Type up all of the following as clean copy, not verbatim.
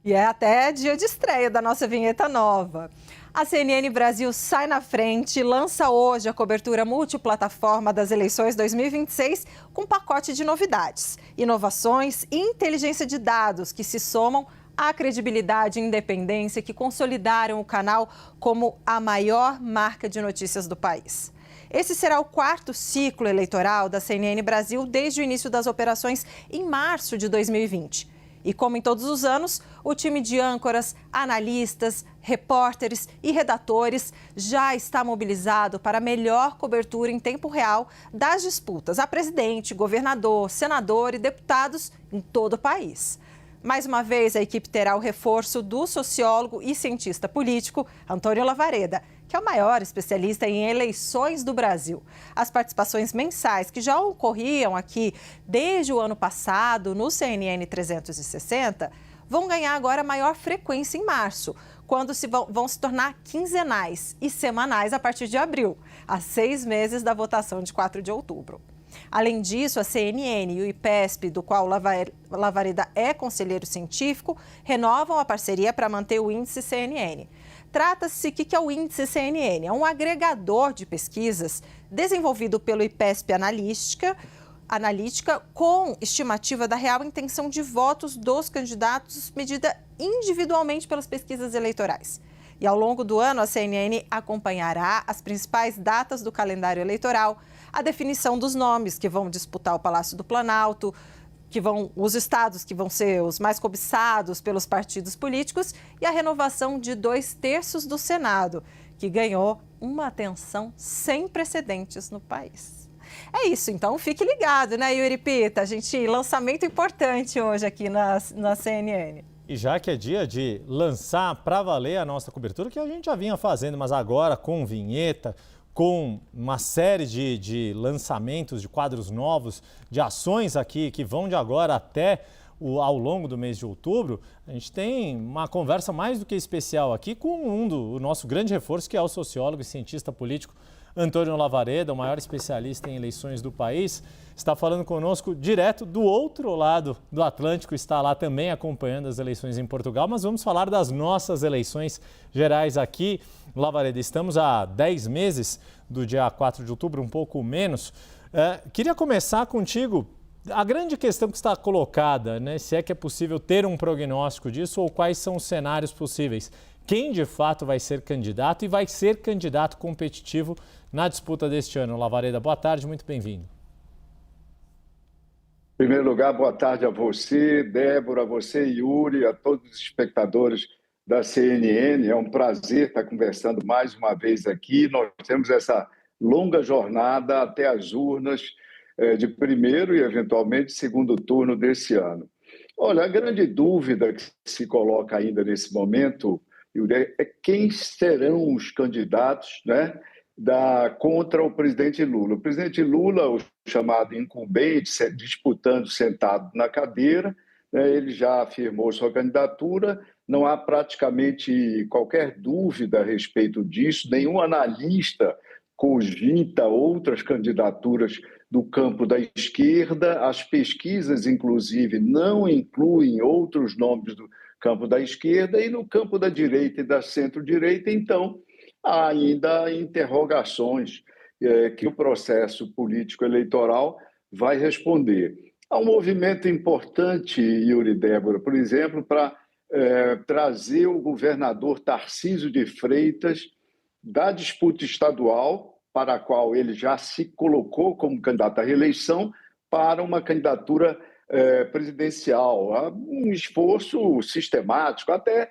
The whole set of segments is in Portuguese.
E é até dia de estreia da nossa vinheta nova. A CNN Brasil sai na frente e lança hoje a cobertura multiplataforma das eleições 2026 com um pacote de novidades, inovações e inteligência de dados que se somam à credibilidade e independência que consolidaram o canal como a maior marca de notícias do país. Esse será o quarto ciclo eleitoral da CNN Brasil desde o início das operações em março de 2020. E como em todos os anos, o time de âncoras, analistas, repórteres e redatores já está mobilizado para a melhor cobertura em tempo real das disputas a presidente, governador, senador e deputados em todo o país. Mais uma vez, a equipe terá o reforço do sociólogo e cientista político Antônio Lavareda, que é o maior especialista em eleições do Brasil. As participações mensais que já ocorriam aqui desde o ano passado no CNN 360 vão ganhar agora maior frequência em março, quando vão se tornar quinzenais e semanais a partir de abril, a 6 meses da votação de 4 de outubro. Além disso, a CNN e o IPESP, do qual Lavareda é conselheiro científico, renovam a parceria para manter o índice CNN. Trata-se, o que é o índice CNN? É um agregador de pesquisas desenvolvido pelo IPESP Analítica com estimativa da real intenção de votos dos candidatos medida individualmente pelas pesquisas eleitorais. E ao longo do ano, a CNN acompanhará as principais datas do calendário eleitoral, a definição dos nomes que vão disputar o Palácio do Planalto, os estados que vão ser os mais cobiçados pelos partidos políticos e a renovação de 2/3 do Senado, que ganhou uma atenção sem precedentes no país. É isso, então fique ligado, né, Yuri Pita? Lançamento importante hoje aqui na CNN. E já que é dia de lançar para valer a nossa cobertura, que a gente já vinha fazendo, mas agora com vinheta, com uma série de lançamentos, de quadros novos, de ações aqui que vão de agora até ao longo do mês de outubro, a gente tem uma conversa mais do que especial aqui com o nosso grande reforço, que é o sociólogo e cientista político Antônio Lavareda, o maior especialista em eleições do país. Está falando conosco direto do outro lado do Atlântico, está lá também acompanhando as eleições em Portugal, mas vamos falar das nossas eleições gerais aqui. Lavareda, estamos há 10 meses do dia 4 de outubro, um pouco menos. Queria começar contigo. A grande questão que está colocada, né, se é que é possível ter um prognóstico disso ou quais são os cenários possíveis. Quem de fato vai ser candidato e vai ser candidato competitivo na disputa deste ano? Lavareda, boa tarde, muito bem-vindo. Em primeiro lugar, boa tarde a você, Débora, a você, Yuri, a todos os espectadores da CNN. É um prazer estar conversando mais uma vez aqui. Nós temos essa longa jornada até as urnas de primeiro e, eventualmente, segundo turno desse ano. Olha, a grande dúvida que se coloca ainda nesse momento, Yuri, é quem serão os candidatos, né, contra o presidente Lula. O presidente Lula, o chamado incumbente, disputando sentado na cadeira, né, ele já afirmou sua candidatura, não há praticamente qualquer dúvida a respeito disso, nenhum analista cogita outras candidaturas do campo da esquerda, as pesquisas, inclusive, não incluem outros nomes do campo da esquerda, e no campo da direita e da centro-direita, então, há ainda interrogações que o processo político-eleitoral vai responder. Há um movimento importante, Yuri e Débora, por exemplo, para trazer o governador Tarcísio de Freitas da disputa estadual, para a qual ele já se colocou como candidato à reeleição, para uma candidatura presidencial. Há um esforço sistemático, até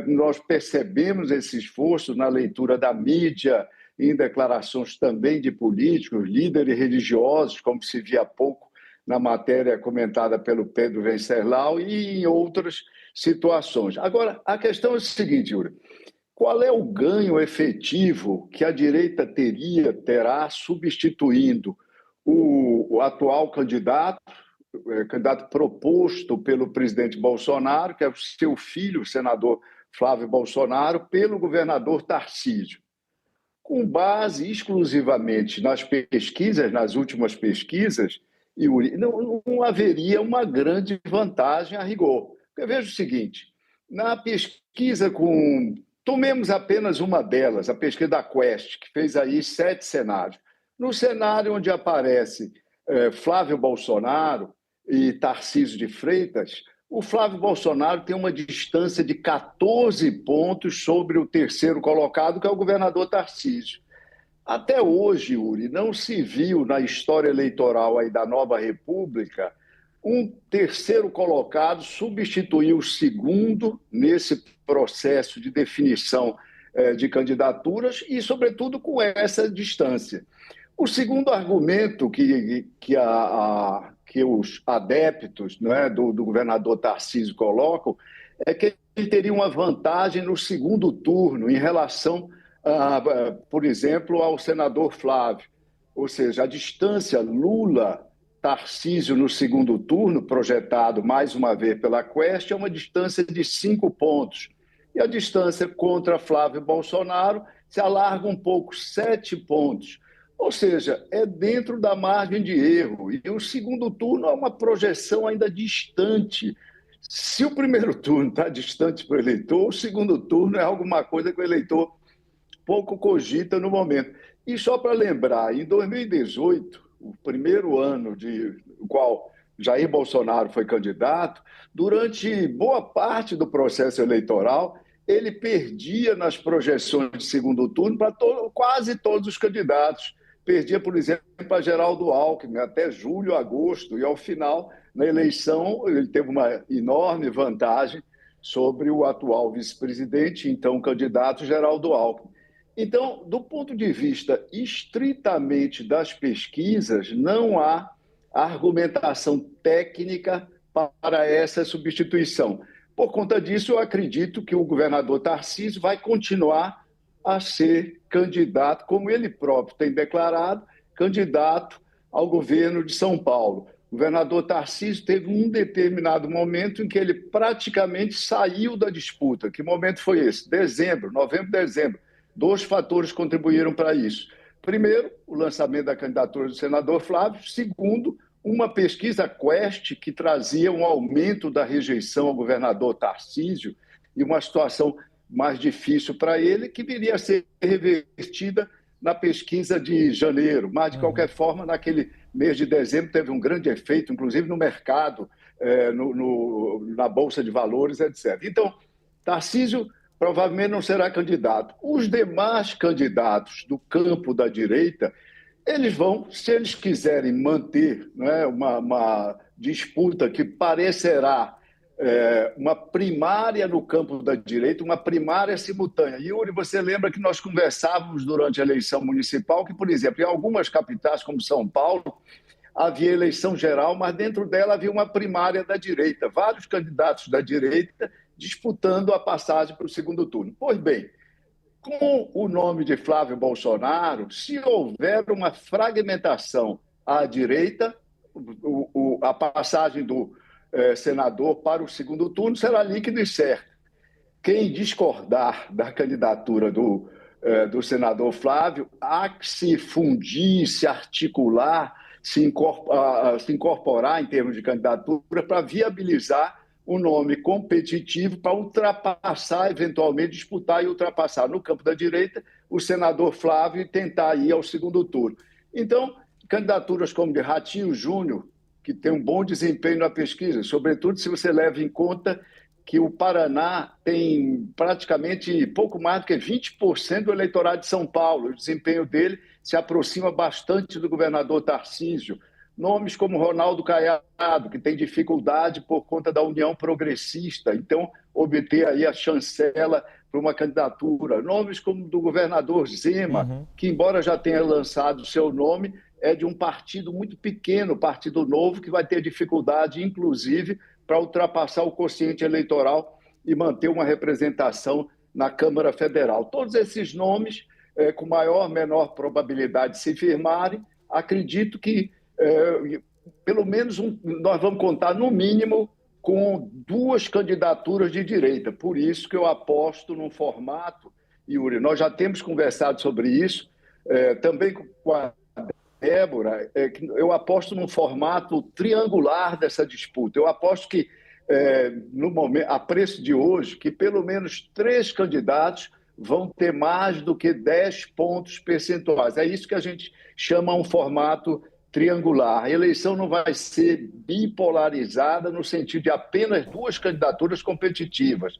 nós percebemos esse esforço na leitura da mídia, em declarações também de políticos, líderes religiosos, como se via há pouco na matéria comentada pelo Pedro Venceslau, e em outras situações. Agora, a questão é a seguinte, Yuri: qual é o ganho efetivo que a direita terá substituindo o atual candidato proposto pelo presidente Bolsonaro, que é o seu filho, o senador Flávio Bolsonaro, pelo governador Tarcísio? Com base exclusivamente nas pesquisas, nas últimas pesquisas, Yuri, não haveria uma grande vantagem a rigor. Porque veja o seguinte: Na pesquisa tomemos apenas uma delas, a pesquisa da Quest, que fez aí 7 cenários. No cenário onde aparece Flávio Bolsonaro e Tarcísio de Freitas, o Flávio Bolsonaro tem uma distância de 14 pontos sobre o terceiro colocado, que é o governador Tarcísio. Até hoje, Yuri, não se viu na história eleitoral aí da Nova República um terceiro colocado substituir o segundo nesse processo de definição de candidaturas e, sobretudo, com essa distância. O segundo argumento que os adeptos, né, do governador Tarcísio colocam é que ele teria uma vantagem no segundo turno em relação, por exemplo, ao senador Flávio. Ou seja, a distância Lula-Tarcísio no segundo turno, projetado mais uma vez pela Quest, é uma distância de 5 pontos. E a distância contra Flávio Bolsonaro se alarga um pouco, 7 pontos. Ou seja, é dentro da margem de erro. E o segundo turno é uma projeção ainda distante. Se o primeiro turno está distante para o eleitor, o segundo turno é alguma coisa que o eleitor pouco cogita no momento. E só para lembrar, em 2018, o primeiro ano no qual Jair Bolsonaro foi candidato, durante boa parte do processo eleitoral, ele perdia nas projeções de segundo turno para quase todos os candidatos. Perdia, por exemplo, para Geraldo Alckmin, até julho, agosto, e ao final, na eleição, ele teve uma enorme vantagem sobre o atual vice-presidente, então candidato Geraldo Alckmin. Então, do ponto de vista estritamente das pesquisas, não há argumentação técnica para essa substituição. Por conta disso, eu acredito que o governador Tarcísio vai continuar a ser candidato, como ele próprio tem declarado, candidato ao governo de São Paulo. O governador Tarcísio teve um determinado momento em que ele praticamente saiu da disputa. Que momento foi esse? Novembro, dezembro. 2 fatores contribuíram para isso. Primeiro, o lançamento da candidatura do senador Flávio. Segundo, uma pesquisa Quest que trazia um aumento da rejeição ao governador Tarcísio e uma situação mais difícil para ele, que viria a ser revertida na pesquisa de janeiro. Mas, de qualquer forma, naquele mês de dezembro teve um grande efeito, inclusive no mercado, na Bolsa de Valores, etc. Então, Tarcísio provavelmente não será candidato. Os demais candidatos do campo da direita, eles vão, se eles quiserem manter, né, uma disputa que parecerá uma primária no campo da direita, uma primária simultânea. Yuri, você lembra que nós conversávamos durante a eleição municipal que, por exemplo, em algumas capitais, como São Paulo, havia eleição geral, mas dentro dela havia uma primária da direita, vários candidatos da direita disputando a passagem para o segundo turno. Pois bem, com o nome de Flávio Bolsonaro, se houver uma fragmentação à direita, a passagem do senador para o segundo turno será líquido e certo. Quem discordar da candidatura do senador Flávio, há que se fundir, se articular, se incorporar em termos de candidatura para viabilizar um nome competitivo para ultrapassar, eventualmente disputar e ultrapassar no campo da direita o senador Flávio e tentar ir ao segundo turno. Então, candidaturas como de Ratinho Júnior, que tem um bom desempenho na pesquisa, sobretudo se você leva em conta que o Paraná tem praticamente pouco mais do que 20% do eleitorado de São Paulo. O desempenho dele se aproxima bastante do governador Tarcísio. Nomes como Ronaldo Caiado, que tem dificuldade por conta da União Progressista, então obter aí a chancela para uma candidatura. Nomes como do governador Zema, que embora já tenha lançado o seu nome, é de um partido muito pequeno, Partido Novo, que vai ter dificuldade, inclusive, para ultrapassar o quociente eleitoral e manter uma representação na Câmara Federal. Todos esses nomes, com maior ou menor probabilidade de se firmarem, acredito que pelo menos nós vamos contar, no mínimo, com 2 candidaturas de direita. Por isso que eu aposto num formato, Yuri, nós já temos conversado sobre isso, também com a Débora, eu aposto num formato triangular dessa disputa. Eu aposto que no momento, a preço de hoje, que pelo menos 3 candidatos vão ter mais do que 10 pontos percentuais. É isso que a gente chama um formato triangular. A eleição não vai ser bipolarizada no sentido de apenas 2 candidaturas competitivas.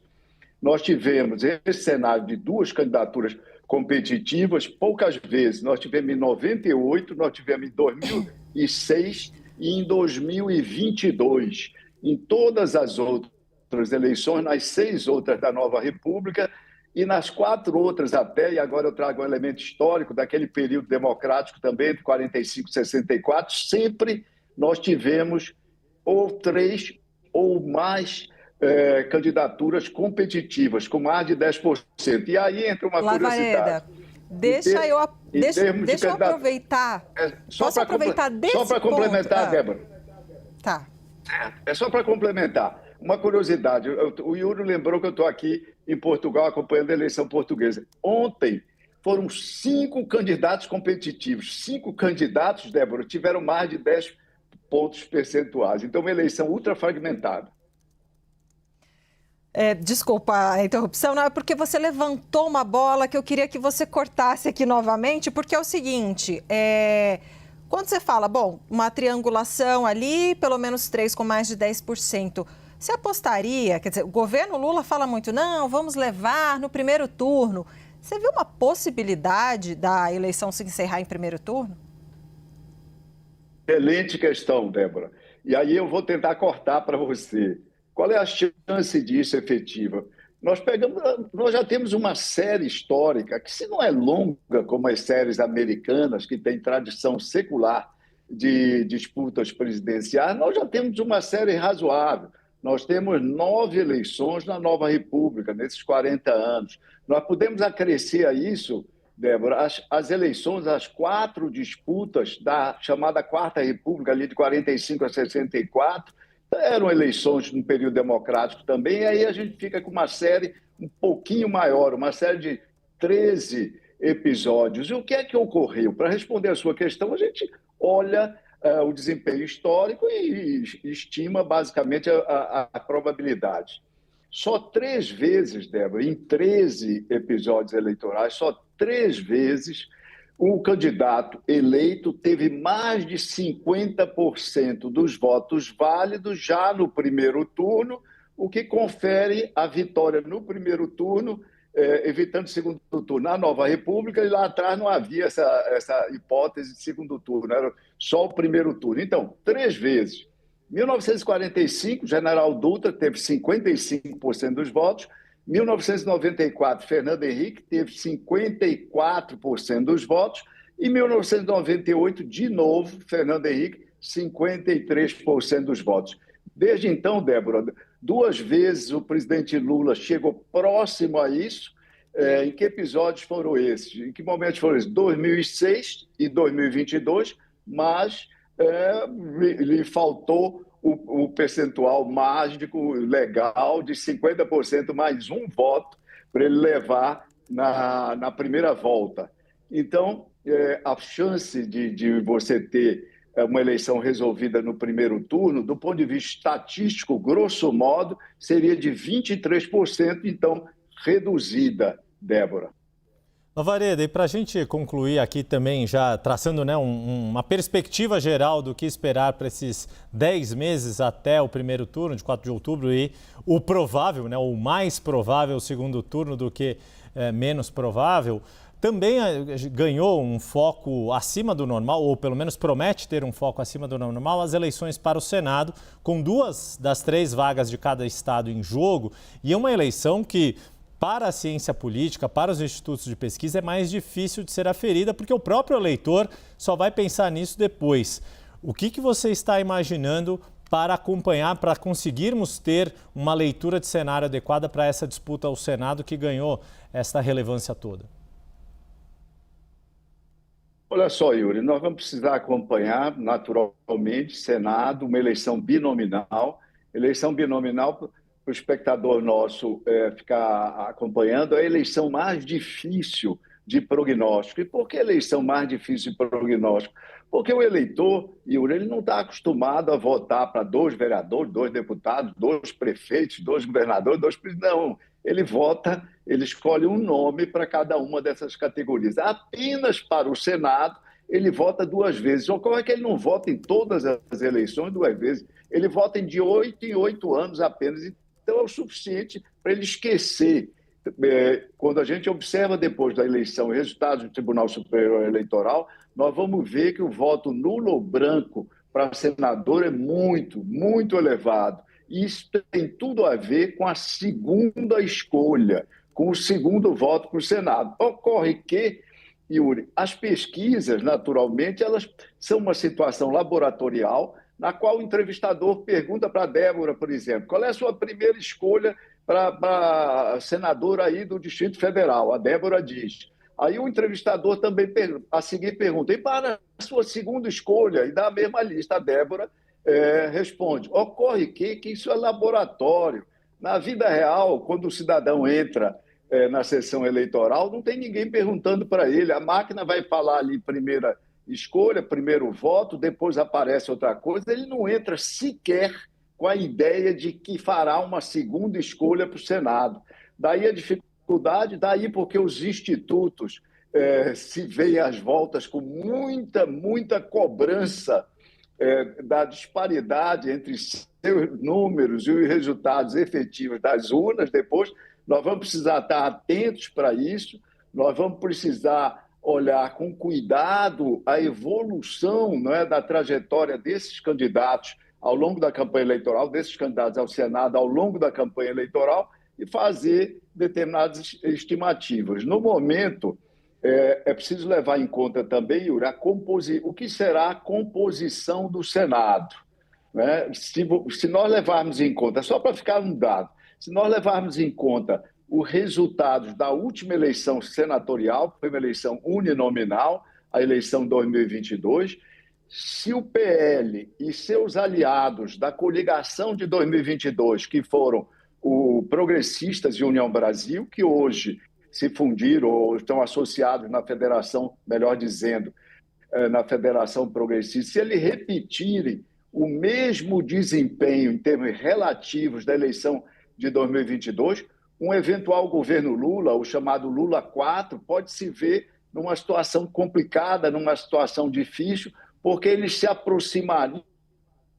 Nós tivemos esse cenário de 2 candidaturas competitivas poucas vezes. Nós tivemos em 98, nós tivemos em 2006 e em 2022. Em todas as outras eleições, nas 6 outras da Nova República e nas 4 outras até, e agora eu trago um elemento histórico daquele período democrático também, entre 45 e 64, sempre nós tivemos ou 3 ou mais candidaturas competitivas, com mais de 10%. E aí entra uma curiosidade. Deixa eu aproveitar. Posso aproveitar desse ponto? Só para complementar, Débora. Tá. É só para complementar. Uma curiosidade, o Yuri lembrou que eu estou aqui em Portugal acompanhando a eleição portuguesa. Ontem foram 5 candidatos competitivos. 5 candidatos, Débora, tiveram mais de 10 pontos percentuais. Então, uma eleição ultra fragmentada. Desculpa a interrupção, não é porque você levantou uma bola que eu queria que você cortasse aqui novamente, porque é o seguinte, quando você fala, bom, uma triangulação ali, pelo menos 3 com mais de 10%, você apostaria, quer dizer, o governo Lula fala muito, não, vamos levar no primeiro turno. Você viu uma possibilidade da eleição se encerrar em primeiro turno? Excelente questão, Débora. E aí eu vou tentar cortar para você. Qual é a chance disso efetiva? Nós já temos uma série histórica que, se não é longa como as séries americanas, que têm tradição secular de disputas presidenciais, nós já temos uma série razoável. Nós temos 9 eleições na Nova República, nesses 40 anos. Nós podemos acrescer a isso, Débora, as eleições, as 4 disputas da chamada Quarta República, ali de 45 a 64, eram eleições no período democrático também, e aí a gente fica com uma série um pouquinho maior, uma série de 13 episódios. E o que é que ocorreu? Para responder a sua questão, a gente olha o desempenho histórico e estima basicamente a probabilidade. Só 3 vezes, Débora, em 13 episódios eleitorais, só 3 vezes o candidato eleito teve mais de 50% dos votos válidos já no primeiro turno, o que confere a vitória no primeiro turno, evitando o segundo turno. Na Nova República, e lá atrás não havia essa hipótese de segundo turno, era só o primeiro turno. Então, 3 vezes. Em 1945, o general Dutra teve 55% dos votos. 1994, Fernando Henrique teve 54% dos votos. E 1998, de novo, Fernando Henrique, 53% dos votos. Desde então, Débora, 2 vezes o presidente Lula chegou próximo a isso. Em que episódios foram esses? Em que momentos foram esses? 2006 e 2022, mas lhe faltou o percentual mágico legal de 50% mais um voto para ele levar na primeira volta. Então, a chance de você ter uma eleição resolvida no primeiro turno, do ponto de vista estatístico, grosso modo, seria de 23%, então reduzida, Débora. Novareda, e para a gente concluir aqui também, já traçando, né, uma perspectiva geral do que esperar para esses 10 meses até o primeiro turno, de 4 de outubro, e o provável, né, o mais provável segundo turno do que menos provável, também ganhou um foco acima do normal, ou pelo menos promete ter um foco acima do normal, as eleições para o Senado, com 2 das 3 vagas de cada estado em jogo, e é uma eleição que, para a ciência política, para os institutos de pesquisa, é mais difícil de ser aferida, porque o próprio eleitor só vai pensar nisso depois. O que você está imaginando para acompanhar, para conseguirmos ter uma leitura de cenário adequada para essa disputa ao Senado que ganhou essa relevância toda? Olha só, Yuri, nós vamos precisar acompanhar, naturalmente, Senado, uma eleição binominal. Eleição binominal, para o espectador nosso ficar acompanhando, é a eleição mais difícil de prognóstico. E por que eleição mais difícil de prognóstico? Porque o eleitor, Yuri, ele não está acostumado a votar para 2 vereadores, 2 deputados, 2 prefeitos, 2 governadores, 2 presidentes. Não, ele vota, ele escolhe um nome para cada uma dessas categorias. Apenas para o Senado, ele vota 2 vezes. Ocorre que ele não vota em todas as eleições 2 vezes. Ele vota de 8 em 8 anos apenas. Então, é o suficiente para ele esquecer. Quando a gente observa depois da eleição os resultados do Tribunal Superior Eleitoral, nós vamos ver que o voto nulo ou branco para senador é muito, muito elevado. E isso tem tudo a ver com a segunda escolha, com o segundo voto para o Senado. Ocorre que, Yuri, as pesquisas, naturalmente, elas são uma situação laboratorial na qual o entrevistador pergunta para a Débora, por exemplo, qual é a sua primeira escolha para senadora aí do Distrito Federal? A Débora diz. Aí o entrevistador também, a seguir, pergunta, e para a sua segunda escolha? E dá a mesma lista. A Débora responde. Ocorre que isso é laboratório. Na vida real, quando o cidadão entra na sessão eleitoral, não tem ninguém perguntando para ele. A máquina vai falar ali primeira escolha, primeiro voto, depois aparece outra coisa. Ele não entra sequer com a ideia de que fará uma segunda escolha para o Senado. Daí a dificuldade, daí porque os institutos se veem às voltas com muita cobrança da disparidade entre seus números e os resultados efetivos das urnas. Depois, nós vamos precisar estar atentos para isso, nós vamos precisar olhar com cuidado a evolução, da trajetória desses candidatos ao longo da campanha eleitoral, desses candidatos ao Senado ao longo da campanha eleitoral e fazer determinadas estimativas. No momento, é preciso levar em conta também, Yuri, o que será a composição do Senado. Né? Se nós levarmos em conta, só para ficar um dado, se nós levarmos em conta os resultados da última eleição senatorial, que foi uma eleição uninominal, a eleição 2022, se o PL e seus aliados da coligação de 2022, que foram o Progressistas e União Brasil, que hoje se fundiram ou estão associados na federação, melhor dizendo, na Federação Progressista, se eles repetirem o mesmo desempenho em termos relativos da eleição de 2022, um eventual governo Lula, o chamado Lula 4, pode se ver numa situação complicada, numa situação difícil, porque eles se aproximariam,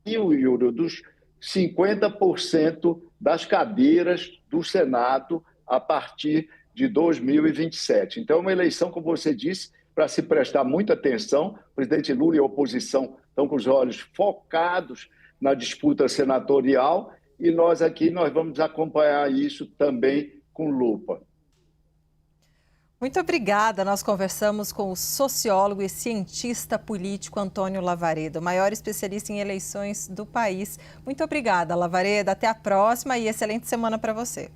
Yuri, dos 50% das cadeiras do Senado a partir de 2027. Então, é uma eleição, como você disse, para se prestar muita atenção. O presidente Lula e a oposição estão com os olhos focados na disputa senatorial e nós vamos acompanhar isso também com lupa. Muito obrigada. Nós conversamos com o sociólogo e cientista político Antônio Lavaredo, maior especialista em eleições do país. Muito obrigada, Lavaredo. Até a próxima e excelente semana para você.